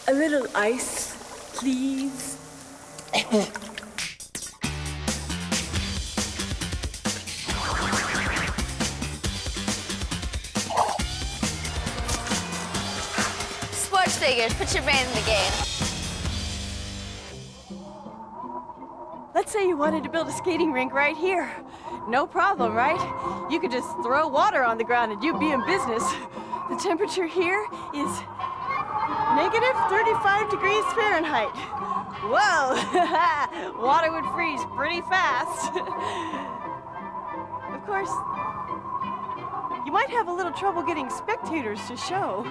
A little ice, please. Sports figures, put your brain in the game. Let's say you wanted to build a skating rink right here. No problem, right? You could just throw water on the ground and you'd be in business. The temperature here is negative 35 degrees Fahrenheit. Whoa! Water would freeze pretty fast. Of course, you might have a little trouble getting spectators to show.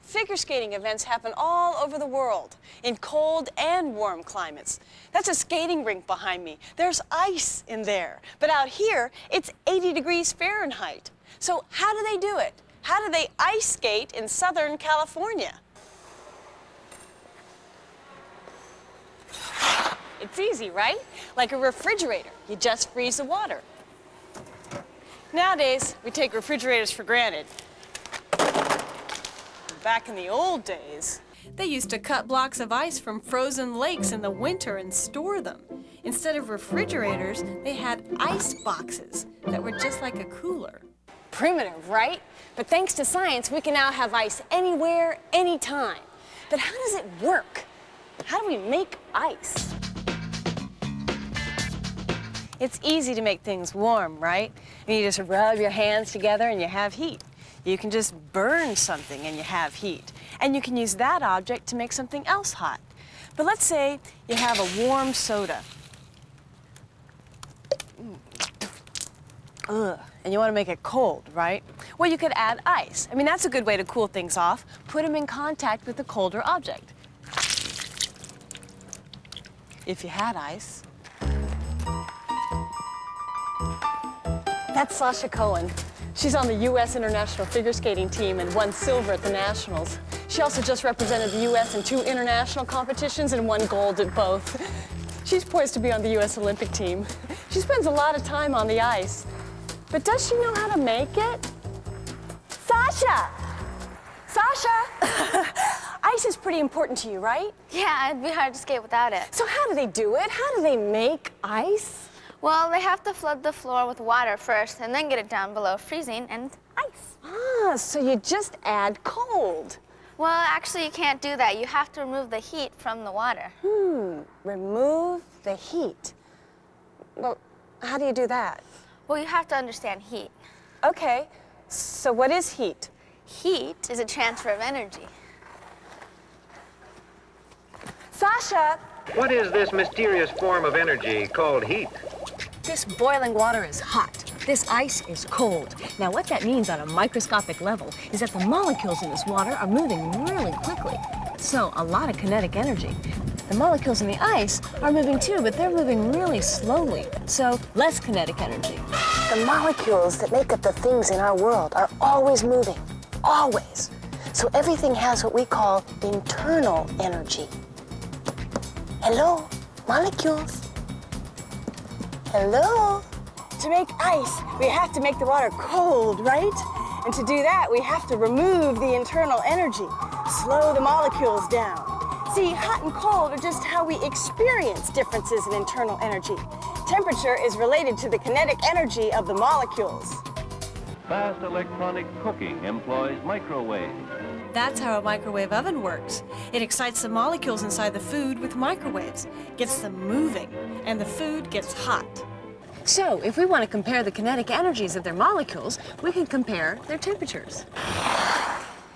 Figure skating events happen all over the world, in cold and warm climates. That's a skating rink behind me. There's ice in there. But out here, it's 80 degrees Fahrenheit. So how do they do it? How do they ice skate in Southern California? It's easy, right? Like a refrigerator. You just freeze the water. Nowadays, we take refrigerators for granted. Back in the old days, they used to cut blocks of ice from frozen lakes in the winter and store them. Instead of refrigerators, they had ice boxes that were just like a cooler. Primitive, right? But thanks to science, we can now have ice anywhere, anytime. But how does it work? How do we make ice? It's easy to make things warm, right? And you just rub your hands together and you have heat. You can just burn something and you have heat. And you can use that object to make something else hot. But let's say you have a warm soda. Ugh, and you want to make it cold, right? Well, you could add ice. I mean, that's a good way to cool things off. Put them in contact with a colder object. If you had ice. That's Sasha Cohen. She's on the U.S. International Figure Skating team and won silver at the Nationals. She also just represented the U.S. in 2 international competitions and won gold at both. She's poised to be on the U.S. Olympic team. She spends a lot of time on the ice. But does she know how to make it? Sasha! Sasha! Ice is pretty important to you, right? Yeah, it'd be hard to skate without it. So how do they do it? How do they make ice? Well, they have to flood the floor with water first and then get it down below freezing and ice. Ah, so you just add cold. Well, actually, you can't do that. You have to remove the heat from the water. Remove the heat. Well, how do you do that? Well, you have to understand heat. Okay, so what is heat? Heat is a transfer of energy. Sasha! What is this mysterious form of energy called heat? This boiling water is hot. This ice is cold. Now, what that means on a microscopic level is that the molecules in this water are moving really quickly. So, a lot of kinetic energy. The molecules in the ice are moving too, but they're moving really slowly. So, less kinetic energy. The molecules that make up the things in our world are always moving. Always. So everything has what we call internal energy. Hello, molecules. Hello? To make ice, we have to make the water cold, right? And to do that, we have to remove the internal energy, slow the molecules down. See, hot and cold are just how we experience differences in internal energy. Temperature is related to the kinetic energy of the molecules. Fast electronic cooking employs microwaves. That's how a microwave oven works. It excites the molecules inside the food with microwaves, gets them moving, and the food gets hot. So, if we want to compare the kinetic energies of their molecules, we can compare their temperatures.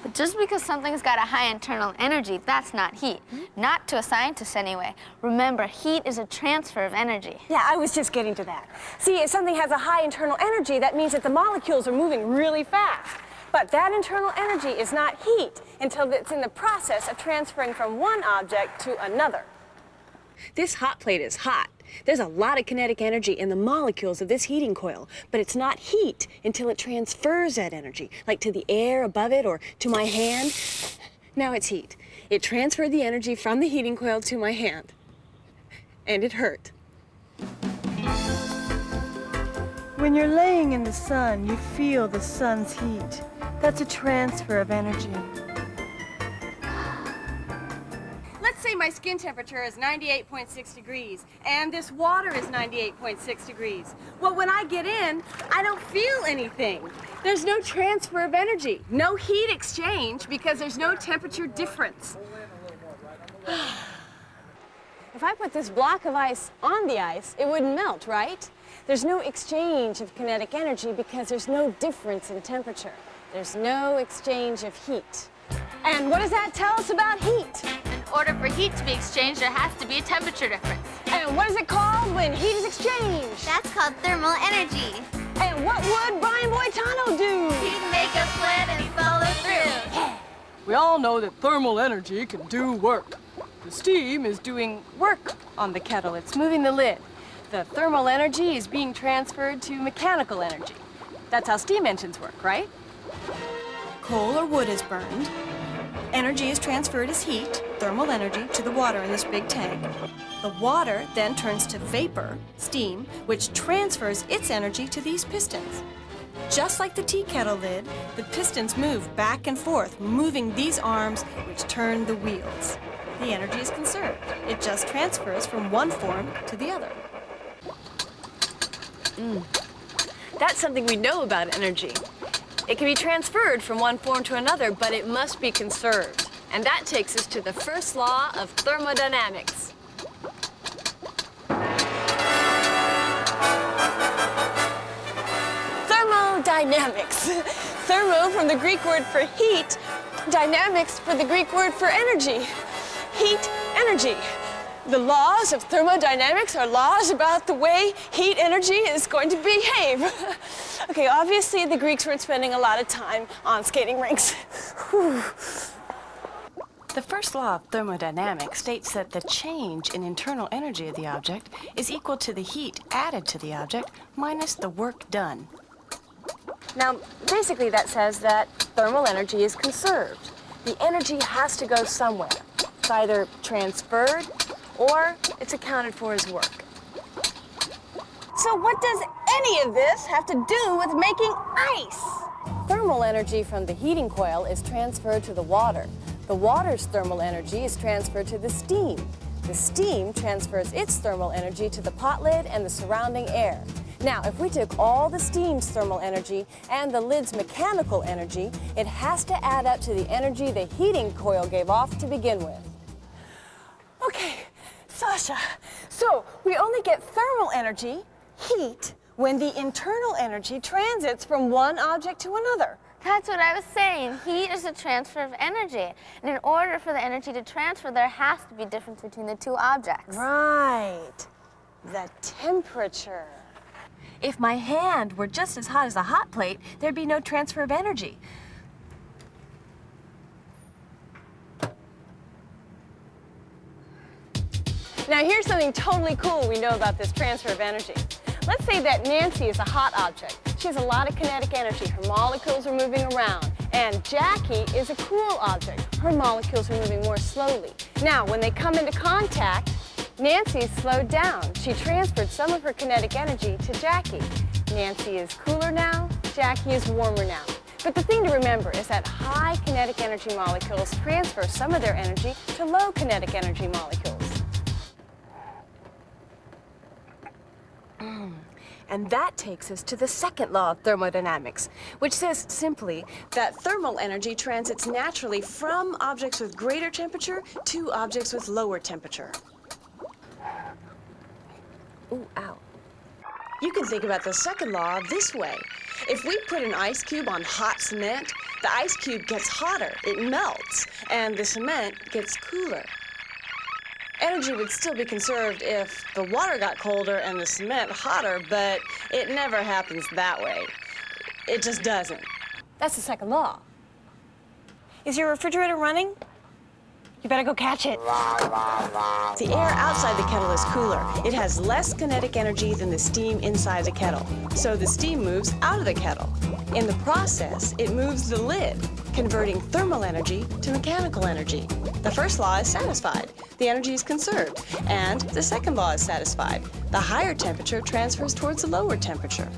But just because something's got a high internal energy, that's not heat. Not to a scientist, anyway. Remember, heat is a transfer of energy. Yeah, I was just getting to that. See, if something has a high internal energy, that means that the molecules are moving really fast. But that internal energy is not heat until it's in the process of transferring from one object to another. This hot plate is hot. There's a lot of kinetic energy in the molecules of this heating coil, but it's not heat until it transfers that energy, like to the air above it or to my hand. Now it's heat. It transferred the energy from the heating coil to my hand, and it hurt. When you're laying in the sun, you feel the sun's heat. That's a transfer of energy. Let's say my skin temperature is 98.6 degrees, and this water is 98.6 degrees. Well, when I get in, I don't feel anything. There's no transfer of energy, no heat exchange, because there's no temperature difference. If I put this block of ice on the ice, it wouldn't melt, right? There's no exchange of kinetic energy because there's no difference in temperature. There's no exchange of heat. And what does that tell us about heat? In order for heat to be exchanged, there has to be a temperature difference. And what is it called when heat is exchanged? That's called thermal energy. And what would Brian Boitano do? He'd make a plan and follow through. We all know that thermal energy can do work. The steam is doing work on the kettle. It's moving the lid. The thermal energy is being transferred to mechanical energy. That's how steam engines work, right? Coal or wood is burned. Energy is transferred as heat, thermal energy, to the water in this big tank. The water then turns to vapor, steam, which transfers its energy to these pistons. Just like the tea kettle lid, the pistons move back and forth, moving these arms which turn the wheels. The energy is conserved. It just transfers from one form to the other. That's something we know about energy. It can be transferred from one form to another, but it must be conserved. And that takes us to the first law of thermodynamics. Thermodynamics. Thermo from the Greek word for heat, dynamics for the Greek word for energy. Heat, energy. The laws of thermodynamics are laws about the way heat energy is going to behave. Okay, obviously the Greeks weren't spending a lot of time on skating rinks. Whew. The first law of thermodynamics states that the change in internal energy of the object is equal to the heat added to the object minus the work done. Now, basically that says that thermal energy is conserved. The energy has to go somewhere. It's either transferred or it's accounted for as work. So what does any of this have to do with making ice? Thermal energy from the heating coil is transferred to the water. The water's thermal energy is transferred to the steam. The steam transfers its thermal energy to the pot lid and the surrounding air. Now, if we took all the steam's thermal energy and the lid's mechanical energy, it has to add up to the energy the heating coil gave off to begin with. Okay, Sasha, so we only get thermal energy, heat, when the internal energy transits from one object to another. That's what I was saying. Heat is a transfer of energy. And in order for the energy to transfer, there has to be a difference between the two objects. Right. The temperature. If my hand were just as hot as a hot plate, there'd be no transfer of energy. Now here's something totally cool we know about this transfer of energy. Let's say that Nancy is a hot object. She has a lot of kinetic energy. Her molecules are moving around. And Jackie is a cool object. Her molecules are moving more slowly. Now, when they come into contact, Nancy's slowed down. She transferred some of her kinetic energy to Jackie. Nancy is cooler now, Jackie is warmer now. But the thing to remember is that high kinetic energy molecules transfer some of their energy to low kinetic energy molecules. And that takes us to the second law of thermodynamics, which says simply that thermal energy transits naturally from objects with greater temperature to objects with lower temperature. Ooh, ow. You can think about the second law this way. If we put an ice cube on hot cement, the ice cube gets hotter, it melts, and the cement gets cooler. Energy would still be conserved if the water got colder and the cement hotter, but it never happens that way. It just doesn't. That's the second law. Is your refrigerator running? You better go catch it. The air outside the kettle is cooler. It has less kinetic energy than the steam inside the kettle. So the steam moves out of the kettle. In the process, it moves the lid, converting thermal energy to mechanical energy. The first law is satisfied. The energy is conserved. And the second law is satisfied. The higher temperature transfers towards the lower temperature.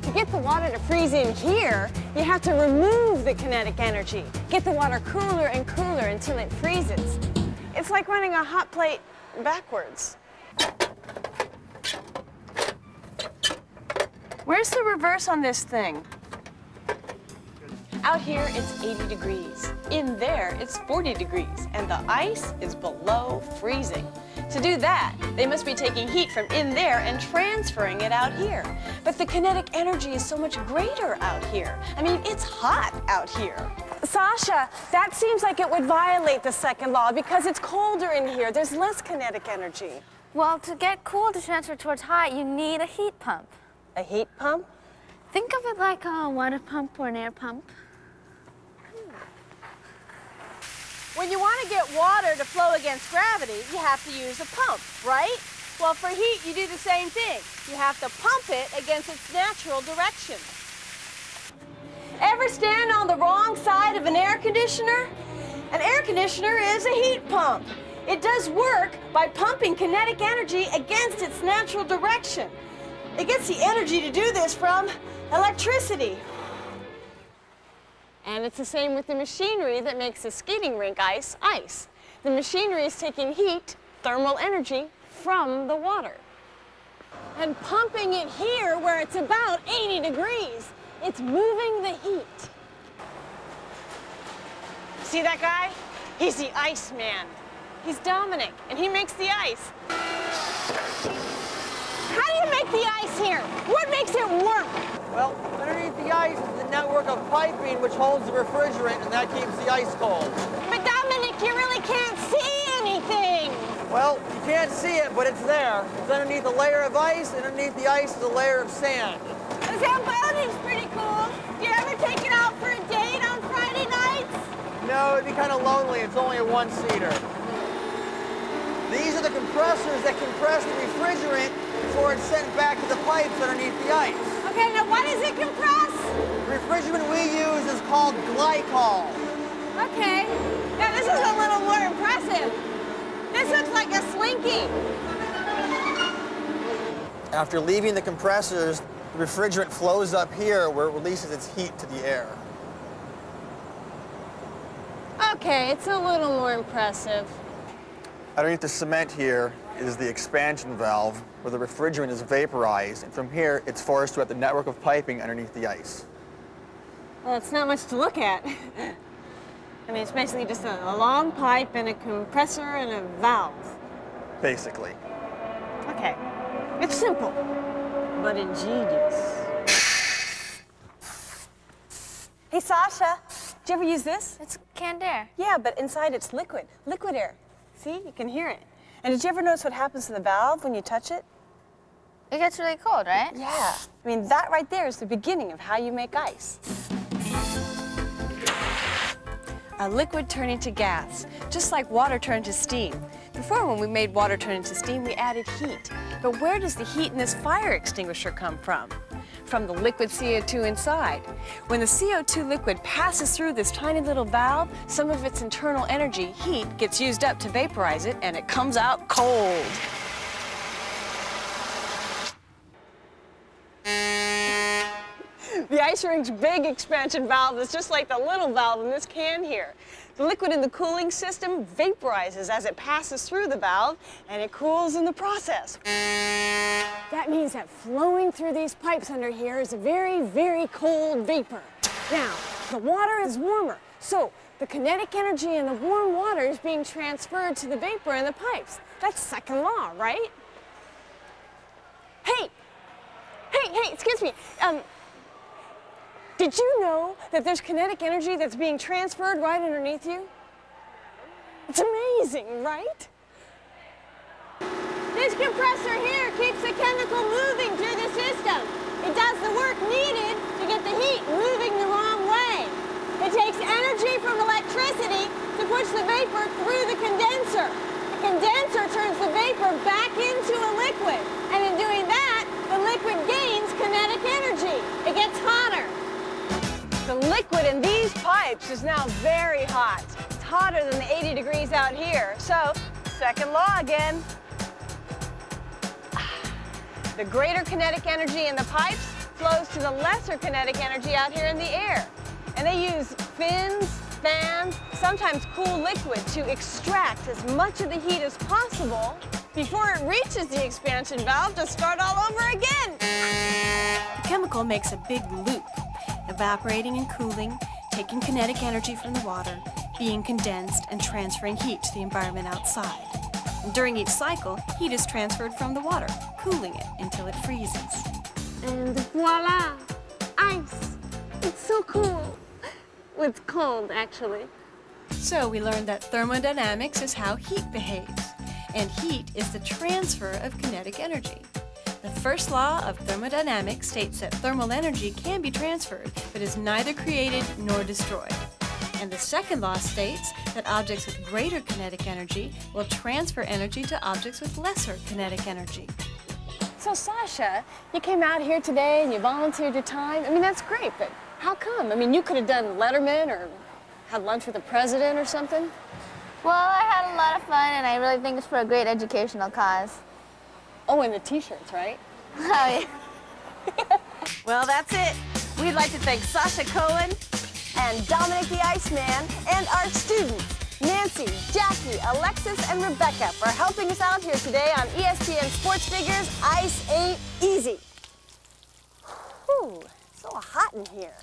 To get the water to freeze in here, you have to remove the kinetic energy. Get the water cooler and cooler until it freezes. It's like running a hot plate backwards. Where's the reverse on this thing? Out here, it's 80 degrees. In there, it's 40 degrees, and the ice is below freezing. To do that, they must be taking heat from in there and transferring it out here. But the kinetic energy is so much greater out here. I mean, it's hot out here. Sasha, that seems like it would violate the second law because it's colder in here. There's less kinetic energy. Well, to get cool to transfer towards hot, you need a heat pump. A heat pump? Think of it like a water pump or an air pump. When you want to get water to flow against gravity, you have to use a pump, right? Well, for heat, you do the same thing. You have to pump it against its natural direction. Ever stand on the wrong side of an air conditioner? An air conditioner is a heat pump. It does work by pumping kinetic energy against its natural direction. It gets the energy to do this from electricity. And it's the same with the machinery that makes the skating rink ice. The machinery is taking heat, thermal energy, from the water and pumping it here where it's about 80 degrees. It's moving the heat. See that guy? He's the ice man. He's Dominic, and he makes the ice. How do you make the ice here? What makes it work? Well, underneath the ice is the network of piping which holds the refrigerant, and that keeps the ice cold. But Dominic, you really can't see anything. Well, you can't see it, but it's there. It's underneath a layer of ice, and underneath the ice is a layer of sand. The Zambonin's pretty cool. Do you ever take it out for a date on Friday nights? No, it'd be kind of lonely. It's only a one-seater. These are the compressors that compress the refrigerant before it's sent back to the pipes underneath the ice. Okay, now what does it compress? The refrigerant we use is called glycol. Okay. Now this is a little more impressive. This looks like a Slinky. After leaving the compressors, the refrigerant flows up here where it releases its heat to the air. Okay, it's a little more impressive. Underneath the cement here is the expansion valve where the refrigerant is vaporized, and from here it's forced throughout the network of piping underneath the ice. Well, it's not much to look at. I mean, it's basically just a long pipe and a compressor and a valve. Basically. Okay. It's simple, but ingenious. Hey, Sasha, did you ever use this? It's canned air. Yeah, but inside it's liquid air. See, you can hear it. And did you ever notice what happens to the valve when you touch it? It gets really cold, right? Yeah. I mean, that right there is the beginning of how you make ice. A liquid turning to gas, just like water turned to steam. Before, when we made water turn into steam, we added heat. But where does the heat in this fire extinguisher come from? From the liquid CO2 inside. When the CO2 liquid passes through this tiny little valve, some of its internal energy, heat, gets used up to vaporize it, and it comes out cold. The ice rink's big expansion valve is just like the little valve in this can here. The liquid in the cooling system vaporizes as it passes through the valve, and it cools in the process. That means that flowing through these pipes under here is a very, very cold vapor. Now, the water is warmer, so the kinetic energy in the warm water is being transferred to the vapor in the pipes. That's second law, right? Hey, excuse me. Did you know that there's kinetic energy that's being transferred right underneath you? It's amazing, right? This compressor here keeps the chemical moving through the system. It does the work needed to get the heat moving the wrong way. It takes energy from electricity to push the vapor through the condenser. The condenser turns the vapor back into a liquid. And in doing that, the liquid gains kinetic energy. It gets hotter. The liquid in these pipes is now very hot. It's hotter than the 80 degrees out here. So, second law again. The greater kinetic energy in the pipes, flows to the lesser kinetic energy out here in the air. And they use fins, fans, sometimes cool liquid to extract as much of the heat as possible before it reaches the expansion valve to start all over again. The chemical makes a big loop, evaporating and cooling, taking kinetic energy from the water, being condensed, and transferring heat to the environment outside. And during each cycle, heat is transferred from the water, cooling it until it freezes. And voila, ice. It's so cool. It's cold, actually. So we learned that thermodynamics is how heat behaves, and heat is the transfer of kinetic energy. The first law of thermodynamics states that thermal energy can be transferred, but is neither created nor destroyed. And the second law states that objects with greater kinetic energy will transfer energy to objects with lesser kinetic energy. So Sasha, you came out here today and you volunteered your time. I mean, that's great, but how come? I mean, you could have done Letterman or had lunch with the president or something. Well, I had a lot of fun, and I really think it's for a great educational cause. Oh, and the t-shirts, right? Oh, yeah. Well, that's it. We'd like to thank Sasha Cohen and Dominic the Iceman and our students, Nancy, Jackie, Alexis, and Rebecca, for helping us out here today on ESPN Sports Figures Ice Ain't Easy. Whew, so hot in here.